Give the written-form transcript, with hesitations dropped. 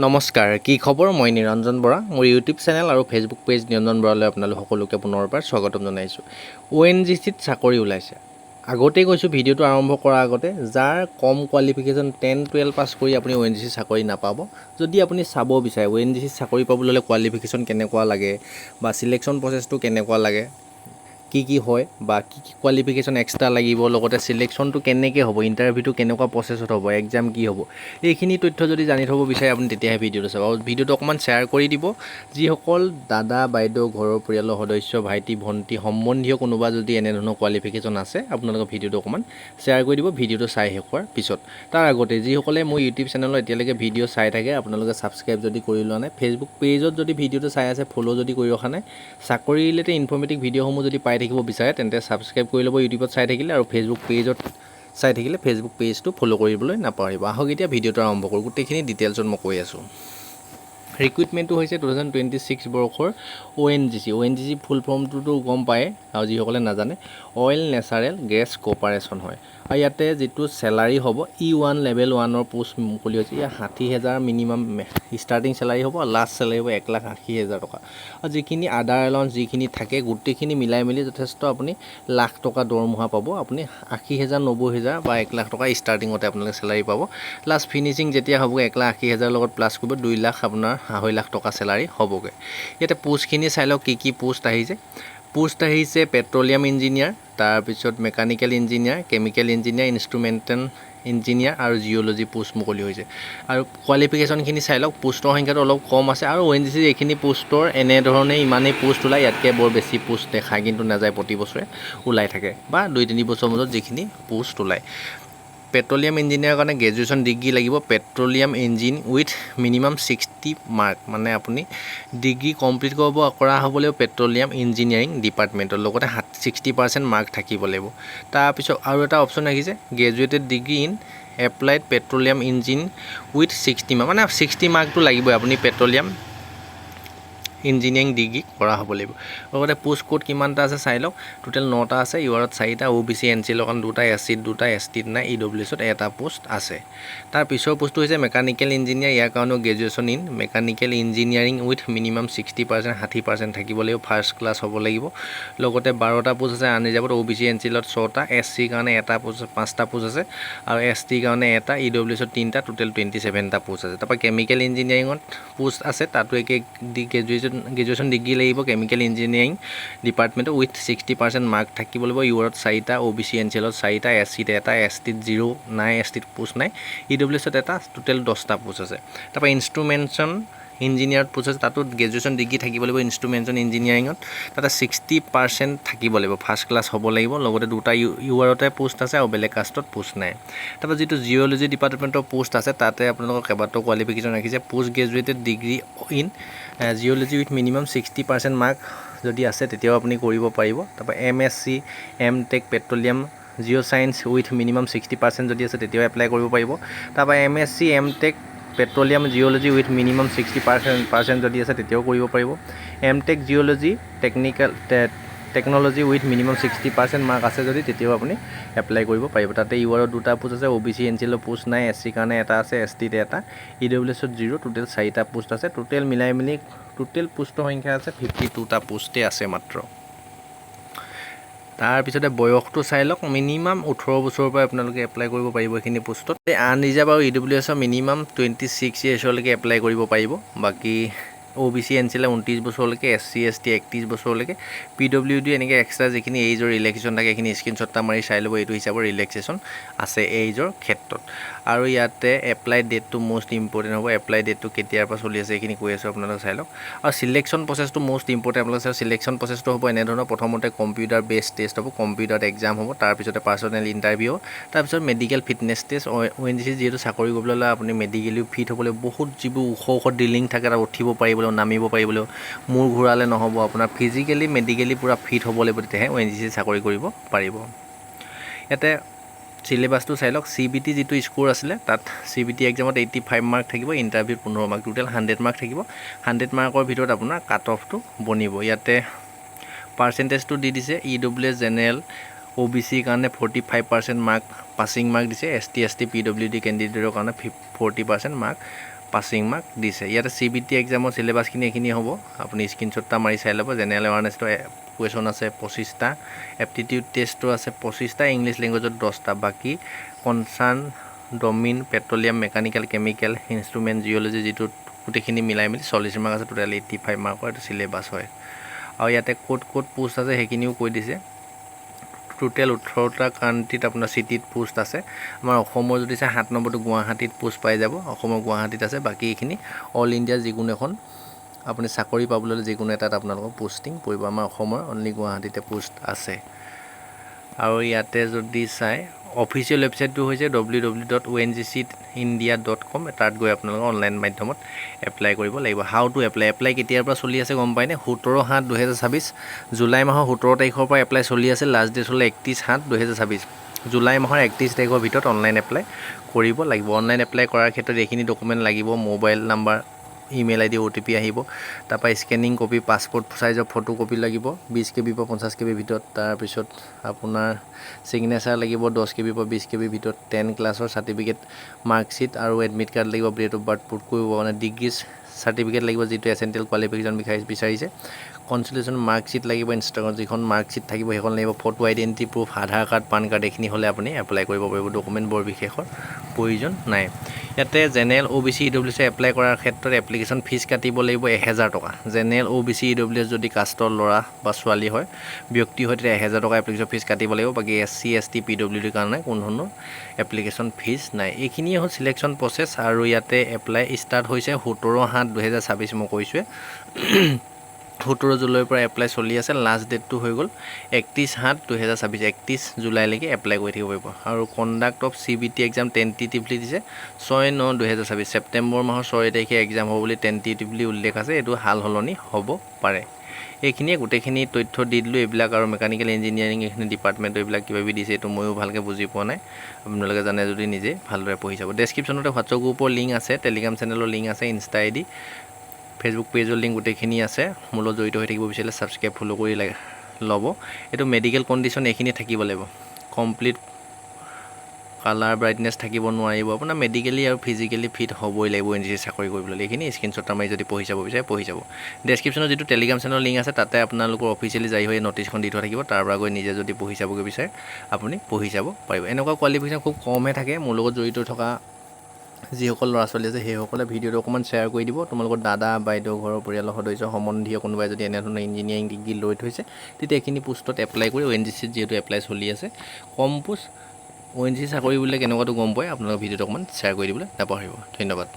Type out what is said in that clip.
নমস্কাৰ, কি খবৰ? মই নিৰঞ্জন বৰা। মোৰ ইউটিউব চেনেল আৰু ফেচবুক পেজ নিৰঞ্জন বৰালৈ আপোনালোক সকলোকে পুনৰবাৰ স্বাগতম জনাইছোঁ। ONGCত চাকৰি ওলাইছে। আগতেই কৈছোঁ ভিডিঅ'টো আৰম্ভ কৰাৰ আগতে, যাৰ কম কোৱালিফিকেশ্যন 10-12 পাছ কৰি আপুনি ONGC চাকৰি নাপাব। যদি আপুনি চাব বিচাৰে ONGC চাকৰি পাবলৈ হ'লে কোৱালিফিকেশ্যন কেনেকুৱা লাগে বা চিলেকশ্যন প্ৰচেছটো কেনেকুৱা লাগে, কি হয় বা কি কোৱালিফিকেশ্যন এক্সট্ৰা লাগিব, লগতে চিলেকশ্যনটো কেনেকৈ হ'ব, ইণ্টাৰভিউটো কেনেকুৱা প্ৰচেছত হ'ব, এক্সাম কি হ'ব, এইখিনি তথ্য যদি জানি থ'ব বিচাৰে আপুনি তেতিয়াহে ভিডিঅ'টো চাব। আৰু ভিডিঅ'টো অকণমান শ্বেয়াৰ কৰি দিব। যিসকল দাদা বাইদেউ, ঘৰৰ পৰিয়ালৰ সদস্য, ভাইটি ভণ্টি, সম্বন্ধীয় কোনোবা যদি এনেধৰণৰ কোৱালিফিকেশ্যন আছে, আপোনালোকৰ ভিডিঅ'টো অকণমান শ্বেয়াৰ কৰি দিব ভিডিঅ'টো চাই শেষ হোৱাৰ পিছত। তাৰ আগতে যিসকলে মোৰ ইউটিউব চেনেলত এতিয়ালৈকে ভিডিঅ' চাই থাকে, আপোনালোকে ছাবস্ক্ৰাইব যদি কৰি লোৱা নাই, ফেচবুক পেজত যদি ভিডিঅ'টো চাই আছে ফ'ল' যদি কৰি ৰখা নাই, চাকৰি ৰিলেটেড ইনফৰ্মেটিভ ভিডিঅ'সমূহ যদি পাই থাকিব বিচাৰে তেন্তে ছাবস্ক্ৰাইব কৰি ল'ব ইউটিউবত চাই থাকিলে, আৰু ফেচবুক পেজত চাই থাকিলে ফেচবুক পেজটো ফ'ল' কৰিবলৈ নাপাহৰিব। আহক এতিয়া ভিডিঅ'টো আৰম্ভ কৰোঁ। গোটেইখিনি ডিটেইলছত মই কৈ আছোঁ। ৰিক্ৰুইটমেণ্টটো হৈছে 2026 বৰ্ষৰ ONGC ফুল ফৰ্মটোতো গম পায়, আৰু যিসকলে নাজানে অইল নেচাৰেল গেছ কৰ্প'ৰেশ্যন হয়। আৰু ইয়াতে যিটো চেলাৰী হ'ব E1 লেভেল 1ৰ পোষ্ট মুকলি হৈছে। ইয়াত 60,000 মিনিমাম ষ্টাৰ্টিং চেলাৰী হ'ব, লাষ্ট চেলাৰী হ'ব 1,80,000 টকা। আৰু যিখিনি আদাৰ এলাউঞ্চ যিখিনি থাকে গোটেইখিনি মিলাই মেলি যথেষ্ট আপুনি লাখ টকা দৰমহা পাব। আপুনি 80,000, 90,000 বা 1 লাখ টকা ষ্টাৰ্টিঙতে আপোনালোকে চেলাৰী পাব। লাষ্ট ফিনিচিং যেতিয়া হ'ব 1,80,000 লগত প্লাছ কৰিব 2 লাখ, আপোনাৰ 2.5 লাখ টকা চেলাৰী হ'বগৈ। ইয়াতে পোষ্টখিনি চাই লওক কি পোষ্ট আহিছে। পোষ্ট আহিছে পেট্ৰলিয়াম ইঞ্জিনিয়াৰ, তাৰপিছত mechanical engineer, chemical engineer, instrumental engineer আৰু জিঅ'লজি পোষ্ট মুকলি হৈছে। আৰু কোৱালিফিকেশ্যনখিনি চাই লওক, পোষ্টৰ সংখ্যাটো অলপ কম আছে। আৰু ONGC এইখিনি পোষ্টৰ এনেধৰণে ইমানেই পোষ্ট ওলায়, ইয়াতকৈ বৰ বেছি পোষ্ট দেখায় কিন্তু নাযায়, প্ৰতি বছৰে ওলাই থাকে বা 2-3 বছৰৰ মূৰত যিখিনি পোষ্ট ওলায়। পেট্ৰলিয়াম ইঞ্জিনিয়াৰৰ কাৰণে গ্ৰেজুৱেশ্যন ডিগ্ৰী লাগিব। Petroleum engine with minimum 60 mark, মানে আপুনি ডিগ্ৰী কমপ্লিট কৰা হ'ব লাগিব পেট্ৰলিয়াম ইঞ্জিনিয়াৰিং ডিপাৰ্টমেণ্টৰ, লগতে 60% মাৰ্ক থাকিব লাগিব। তাৰপিছত আৰু এটা অপশ্যন আহিছে graduated degree in applied petroleum engine with 60 mark, মানে 60 মাৰ্কটো লাগিবই, আপুনি পেট্ৰলিয়াম ইঞ্জিনিয়াৰিং ডিগ্ৰী কৰা হ'ব লাগিব। লগতে পোষ্ট কোড কিমানটা আছে চাই লওক। টোটেল 9টা আছে। ইউআৰত 4টা, OBC NCলৰ কাৰণে 2টা, SCত 2টা, STত নাই, EWSত 1টা পোষ্ট আছে। তাৰ পিছৰ পোষ্টটো হৈছে মেকানিকেল ইঞ্জিনিয়াৰ। ইয়াৰ কাৰণেও graduation in mechanical engineering with minimum 60%, 60% থাকিব লাগিব, ফাৰ্ষ্ট ক্লাছ হ'ব লাগিব। লগতে 12টা পোষ্ট আছে আনৰিজাৰ্ভত। OBC NCলত 6টা, SCৰ কাৰণে 1টা পোষ্ট, 5টা পোষ্ট আছে, আৰু STৰ কাৰণে 1টা, EWSত 3টা, টোটেল 27টা পোষ্ট আছে। তাৰপৰা কেমিকেল ইঞ্জিনিয়াৰিঙত পোষ্ট আছে, তাতো একে গ্ৰেজুৱেশ্যন ডিগ্ৰী লাগিব কেমিকেল ইঞ্জিনিয়াৰিং ডিপাৰ্টমেণ্টত উইথ 60% মাৰ্ক থাকিব লাগিব। ইউআৰত 4টা, OBC NCলত 4টা, SCত 1টা, STত 0 নাই, STত পোষ্ট নাই, EWSত 1টা, টোটেল 10টা পোষ্ট আছে। তাৰপৰা ইনষ্ট্ৰুমেণ্টেশ্যন ইঞ্জিনিয়াৰত পোষ্ট আছে, তাতো গ্ৰেজুৱেশ্যন ডিগ্ৰী থাকিব লাগিব। ইনষ্ট্ৰুমেণ্টেশ্যন ইঞ্জিনিয়াৰিঙত তাতে 60% থাকিব লাগিব, ফাৰ্ষ্ট ক্লাছ হ'ব লাগিব। লগতে 2টা ইউআৰতে পোষ্ট আছে, আৰু বেলেগ কাষ্টত পোষ্ট নাই। তাৰপৰা যিটো জিঅ'লজি ডিপাৰ্টমেণ্টৰ পোষ্ট আছে, তাতে আপোনালোকৰ কেইবাটাও কোৱালিফিকেশ্যন ৰাখিছে। Post graduated degree in geology with minimum 60% mark যদি আছে তেতিয়াও আপুনি কৰিব পাৰিব। তাৰপৰা MSc MTech petroleum Jio' science with minimum 60% যদি আছে তেতিয়াও এপ্লাই কৰিব পাৰিব। তাৰপৰা MSc MTech petroleum geology with minimum 60% যদি আছে তেতিয়াও কৰিব পাৰিব। MTech geology technology with minimum 60% mark আছে যদি তেতিয়াও আপুনি এপ্লাই কৰিব পাৰিব। তাতে ইউআৰত 2টা পোষ্ট আছে, OBC NCলৰ পোষ্ট নাই, SCৰ কাৰণে 1টা আছে, STত 1টা, EWSত 0, টোটেল 4টা পোষ্ট আছে। টোটেল মিলাই মেলি টোটেল পোষ্টৰ সংখ্যা আছে 52টা পোষ্টেই আছে মাত্ৰ। তাৰপিছতে বয়সটো চাই লওক, মিনিমাম 18 বছৰৰ পৰা আপোনালোকে এপ্লাই কৰিব পাৰিব এইখিনি পোষ্টত। আনৰিজাৰ্ভ আৰু EWSৰ মিনিমাম 26 ইয়াৰ্ছলৈকে এপ্লাই কৰিব পাৰিব। বাকী OBC NCলে 29 বছৰলৈকে, SC ST 31 বছৰলৈকে, PWD এনেকৈ এক্সট্ৰা যিখিনি এইজৰ ৰিলেক্সেশ্যন থাকে সেইখিনি স্ক্ৰীনশ্বট এটা মাৰি চাই ল'ব, এইটো হিচাপৰ ৰিলেক্সেশ্যন আছে এইজৰ ক্ষেত্ৰত। আৰু ইয়াতে এপ্লাই ডেটটো মষ্ট ইম্পৰ্টেণ্ট হ'ব। এপ্লাই ডেটটো কেতিয়াৰ পৰা চলি আছে এইখিনি কৈ আছোঁ, আপোনালোকে চাই লওক। আৰু চিলেকশ্যন প্ৰচেছটো মষ্ট ইম্পৰ্টেণ্ট, আপোনালোকে চাওক। চিলেকশ্যন প্ৰচেছটো হ'ব এনেধৰণৰ, প্ৰথমতে কম্পিউটাৰ বেছড টেষ্ট হ'ব, কম্পিউটাৰত এক্সাম হ'ব, তাৰপিছতে পাৰ্চনেল ইণ্টাৰভিউ হ'ব, তাৰপিছত মেডিকেল ফিটনেছ টেষ্ট। ONGC যিহেতু চাকৰি কৰিবলৈ হ'লে আপুনি মেডিকেলিও ফিট হ'ব লাগিব। বহুত যিবোৰ ওখ ড্ৰিলিং থাকে তাত উঠিব পাৰিব লাগিব, নামিব পাৰিব লাগিব, মূৰ ঘূৰালে নহ'ব, আপোনাৰ ফিজিকেলি মেডিকেলি পূৰা ফিট হ'ব লাগিব, তেতিয়াহে ONGC চাকৰি কৰিব পাৰিব। ইয়াতে চিলেবাছটো চাই লওক। CBT যিটো স্ক'ৰ আছিলে, তাত CBT এক্সামত 85 মাৰ্ক থাকিব, ইণ্টাৰভিউত 15 মাৰ্ক, টোটেল 100 মাৰ্ক থাকিব। 100 মাৰ্কৰ ভিতৰত আপোনাৰ কাট অফটো বনিব। ইয়াতে পাৰ্চেণ্টেজটো দি দিছে। EWS জেনেৰেল OBCৰ কাৰণে 45% মাৰ্ক পাছিং মাৰ্ক দিছে। ST ST PWD কেণ্ডিডেটৰ কাৰণে 40% মাৰ্ক পাছিং মাৰ্ক দিছে। ইয়াতে CBT এক্সামৰ চিলেবাছখিনি এইখিনি হ'ব, আপুনি স্ক্ৰীনশ্বট এটা মাৰি চাই ল'ব। জেনেৰেল এৱাৰনেছটো কুৱেশ্যন আছে 25টা, এপ্টিটিউড টেষ্টটো আছে 25টা, ইংলিছ লেংগুৱেজত 10টা, বাকী concern domain petroleum mechanical chemical instrument geology যিটো গোটেইখিনি মিলাই মেলি 40 মাৰ্ক আছে, টোটেল 85 মাৰ্কৰ এইটো চিলেবাছ হয়। আৰু ইয়াতে ক'ত পোষ্ট আছে সেইখিনিও কৈ দিছে। টোটেল 18টা কাণ্ট্ৰিত আপোনাৰ চিটিত পোষ্ট আছে। আমাৰ অসমৰ যদি চাই 7 নম্বৰটো গুৱাহাটীত পোষ্ট পাই যাব, অসমৰ গুৱাহাটীত আছে। বাকী এইখিনি অল ইণ্ডিয়া যিকোনো এখন আপুনি চাকৰি পাবলৈ হ'লে যিকোনো এটাত আপোনালোকৰ পোষ্টিং পৰিব। আমাৰ অসমৰ অনলি গুৱাহাটীতে পোষ্ট আছে। আৰু ইয়াতে যদি চাই অফিচিয়েল ৱেবছাইটটো হৈছে www.ongcindia.com, তাত গৈ আপোনালোকে অনলাইন মাধ্যমত এপ্লাই কৰিব লাগিব। হাউ টু এপ্লাই কেতিয়াৰ পৰা চলি আছে গম পায়নে? 17/7/2026, জুলাই মাহৰ 17 তাৰিখৰ পৰা এপ্লাই চলি আছে। লাষ্ট ডেট হ'লে 31/7/2026। জুলাই মাহৰ 31 তাৰিখৰ ভিতৰত অনলাইন এপ্লাই কৰিব লাগিব। অনলাইন এপ্লাই কৰাৰ ক্ষেত্ৰত এইখিনি ডকুমেণ্ট লাগিব: mobile number, email ID, OTP আহিব। তাৰপৰা স্কেনিং কপি, পাছপৰ্ট চাইজৰ ফটো কপি লাগিব 20 KB পৰা 50 KB ভিতৰত। তাৰপিছত আপোনাৰ ছিগনেচাৰ লাগিব 10 KB পৰা 20 KB ভিতৰত। 10 ক্লাছৰ চাৰ্টিফিকেট, মাৰ্কশ্বিট আৰু এডমিট কাৰ্ড লাগিব। ডেট অফ বাৰ্থ প্ৰুফ কৰিব কাৰণে ডিগ্ৰী চাৰ্টিফিকেট লাগিব, যিটো এছেঞ্চিয়েল কোৱালিফিকেশ্যন বিচাৰিছে। কনচুলেশ্যন মাৰ্কশ্বিট লাগিব, ইনষ্টাগ্ৰাম যিখন মাৰ্কশ্বিট থাকিব সেইখন লাগিব। ফটো আইডেণ্টিটি প্ৰুফ, আধাৰ কাৰ্ড, পান কাৰ্ড এইখিনি হ'লে আপুনি এপ্লাই কৰিব পাৰিব। ডকুমেণ্ট বৰ বিশেষৰ প্ৰয়োজন নাই। ইয়াতে জেনেৰেল OBC EWS এপ্লাই কৰাৰ ক্ষেত্ৰত এপ্লিকেশ্যন ফিজ কাটিব লাগিব 1000 টকা। জেনেৰেল OBC EWS যদি কাষ্টৰ ল'ৰা বা ছোৱালী হয়, ব্যক্তি হয়, তেতিয়া 1000 টকা এপ্লিকেশ্যন ফিজ কাটিব লাগিব। বাকী SC ST PWDৰ কাৰণে কোনো ধৰণৰ এপ্লিকেশ্যন ফিজ নাই। এইখিনিয়ে হ'ল চিলেকশ্যন প্ৰচেছ। আৰু ইয়াতে এপ্লাই ষ্টাৰ্ট হৈছে 17/7/2026, মই কৈছোঁৱে। 17 জুলাইৰ পৰা এপ্লাই চলি আছে। লাষ্ট ডেটটো হৈ গ'ল 31/7/2026, 31 জুলাইলৈকে এপ্লাই কৰি থাকিব পাৰিব। আৰু কণ্ডাক্ট অফ CBT এক্সাম টেণ্টেটিভলি দিছে 6/9/2026, ছেপ্টেম্বৰ মাহৰ 6 তাৰিখে এক্সাম হ'ব বুলি টেণ্টেটিভলি উল্লেখ আছে। এইটো সাল সলনি হ'ব পাৰে। এইখিনিয়ে গোটেইখিনি তথ্য দি দিলোঁ। এইবিলাক আৰু মেকানিকেল ইঞ্জিনিয়াৰিং এইখিনি ডিপাৰ্টমেণ্টৰ এইবিলাক কিবা দিছে, এইটো ময়ো ভালকৈ বুজি পোৱা নাই। আপোনালোকে জানে যদি নিজে ভালদৰে পঢ়ি চাব। ডেছক্ৰিপশ্যনতে হোৱাটছআপ গ্ৰুপৰ লিংক আছে, টেলিগ্ৰাম চেনেলৰ লিংক আছে, ইনষ্টা ID, ফেচবুক পেজৰ লিংক গোটেইখিনি আছে। মোৰ লগত জড়িত হৈ থাকিব বিচাৰিলে ছাবস্ক্ৰাইব ফ'ল' কৰি ল'ব। এইটো মেডিকেল কণ্ডিশ্যন এইখিনি থাকিব লাগিব। কমপ্লিট কালাৰ ব্ৰাইটনেছ থাকিব নোৱাৰিব। আপোনাৰ মেডিকেলি আৰু ফিজিকেলি ফিট হ'বই লাগিব ONGC চাকৰি কৰিবলৈ। এইখিনি স্ক্ৰীনশ্বট মাৰি যদি পঢ়ি চাব বিচাৰে পঢ়ি যাব। ডেছক্ৰিপশ্যনত যিটো টেলিগ্ৰাম চেনেলৰ লিংক আছে, তাতে আপোনালোকৰ অফিচিয়েলি জাৰি হৈ ন'টিছখন দি থোৱা থাকিব। তাৰ পৰা গৈ নিজে যদি পঢ়ি চাবগৈ বিচাৰে আপুনি পঢ়ি চাব পাৰিব। এনেকুৱা কোৱালিফিকেশ্যন খুব কমহে থাকে। মোৰ লগত জড়িত থকা যিসকল ল'ৰা ছোৱালী আছে সেইসকলে ভিডিঅ'টো অকণমান শ্বেয়াৰ কৰি দিব। তোমালোকৰ দাদা বাইদেউ, ঘৰৰ পৰিয়ালৰ সদস্য, সম্বন্ধীয় কোনোবাই যদি এনেধৰণৰ ইঞ্জিনিয়াৰিং ডিগ্ৰী লৈ থৈছে, তেতিয়া এইখিনি পোষ্টত এপ্লাই কৰি ONGCত যিহেতু এপ্লাই চলি আছে, কম পোষ্ট ONGC চাকৰি বুলিলে কেনেকুৱাটো গম পায়। আপোনালোকৰ ভিডিঅ'টো অকণমান শ্বেয়াৰ কৰি দিবলৈ নাপাহৰিব। ধন্যবাদ।